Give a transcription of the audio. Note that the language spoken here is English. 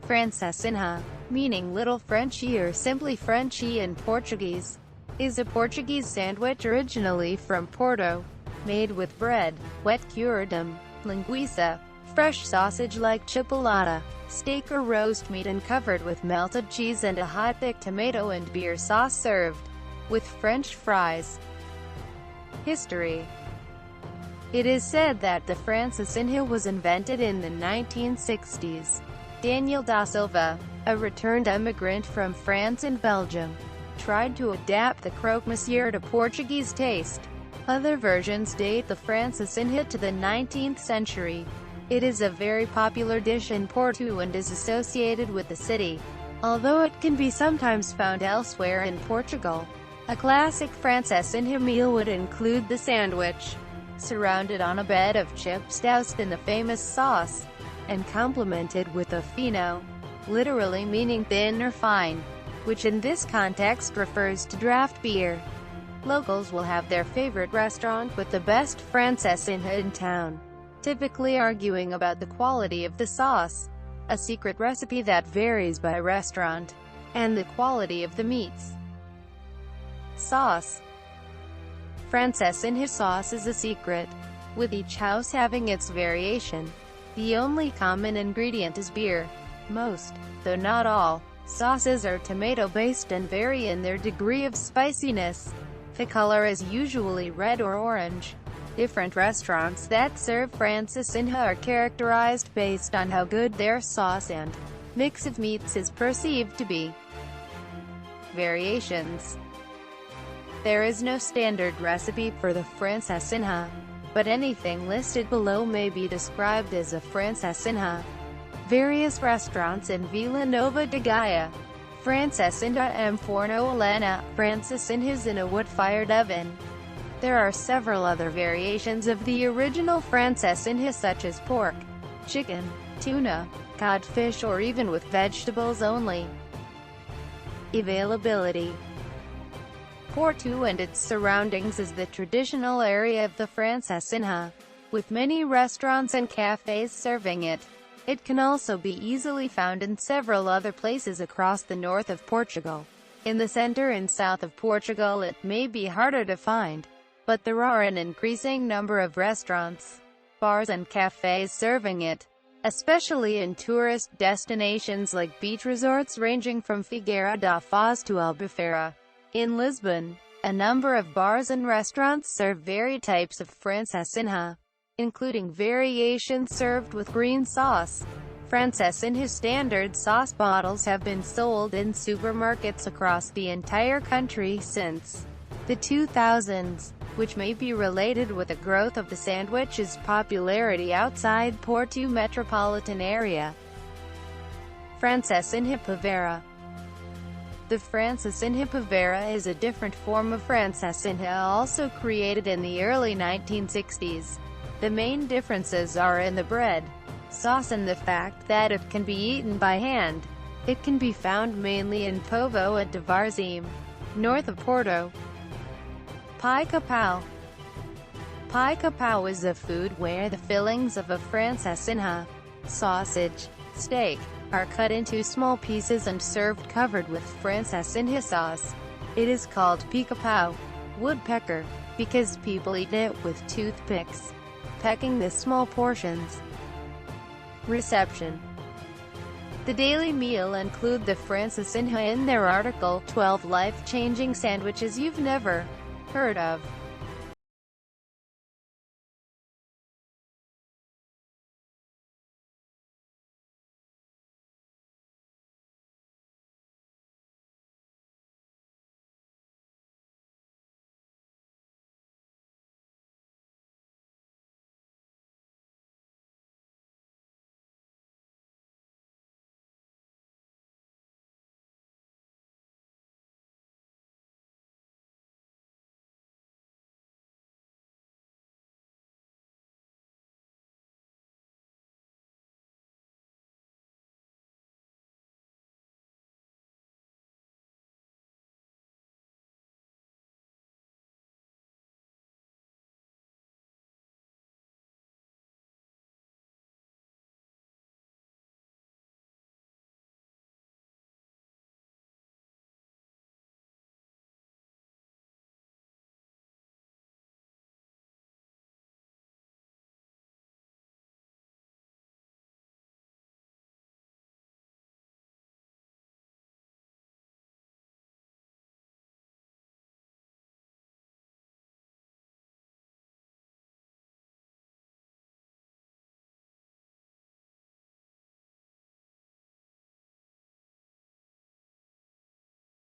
Francesinha, meaning Little Frenchie or simply Frenchie in Portuguese, is a Portuguese sandwich originally from Porto, made with bread, wet curedom, linguiça, fresh sausage like chipolata, steak or roast meat and covered with melted cheese and a hot thick tomato and beer sauce served with French fries. History. It is said that the Francesinha was invented in the 1960s. Daniel da Silva, a returned immigrant from France and Belgium, tried to adapt the croque-monsieur to Portuguese taste. Other versions date the Francesinha to the 19th century. It is a very popular dish in Porto and is associated with the city, although it can be sometimes found elsewhere in Portugal. A classic Francesinha meal would include the sandwich, surrounded on a bed of chips doused in the famous sauce, and complemented with a fino, literally meaning thin or fine, which in this context refers to draft beer. Locals will have their favorite restaurant with the best Francesinha in town, typically arguing about the quality of the sauce, a secret recipe that varies by restaurant, and the quality of the meats. Sauce. Francesinha sauce is a secret, with each house having its variation. The only common ingredient is beer. Most, though not all, sauces are tomato-based and vary in their degree of spiciness. The color is usually red or orange. Different restaurants that serve Francesinha are characterized based on how good their sauce and mix of meats is perceived to be. Variations. There is no standard recipe for the Francesinha, but anything listed below may be described as a Francesinha. Various restaurants in Vila Nova de Gaia. Francesinha em forno a lenha, Francesinhas in a wood-fired oven. There are several other variations of the original Francesinha such as pork, chicken, tuna, codfish or even with vegetables only. Availability. Porto and its surroundings is the traditional area of the Francesinha, with many restaurants and cafes serving it. It can also be easily found in several other places across the north of Portugal. In the center and south of Portugal it may be harder to find, but there are an increasing number of restaurants, bars and cafes serving it, especially in tourist destinations like beach resorts ranging from Figueira da Foz to Albufeira. In Lisbon, a number of bars and restaurants serve varied types of Francesinha, including variations served with green sauce. Francesinha standard sauce bottles have been sold in supermarkets across the entire country since the 2000s, which may be related with the growth of the sandwich's popularity outside Porto metropolitan area. Francesinha Pavera. The Francesinha Pavera is a different form of Francesinha also created in the early 1960s. The main differences are in the bread, sauce and the fact that it can be eaten by hand. It can be found mainly in Povo and Varzim, north of Porto. Pai Capau. Pai Capau is a food where the fillings of a Francesinha, sausage, steak, are cut into small pieces and served covered with Francesinha sauce. It is called pica-pau, woodpecker, because people eat it with toothpicks, pecking the small portions. Reception. The Daily Meal include the Francesinha in their article, 12 life-changing sandwiches you've never heard of.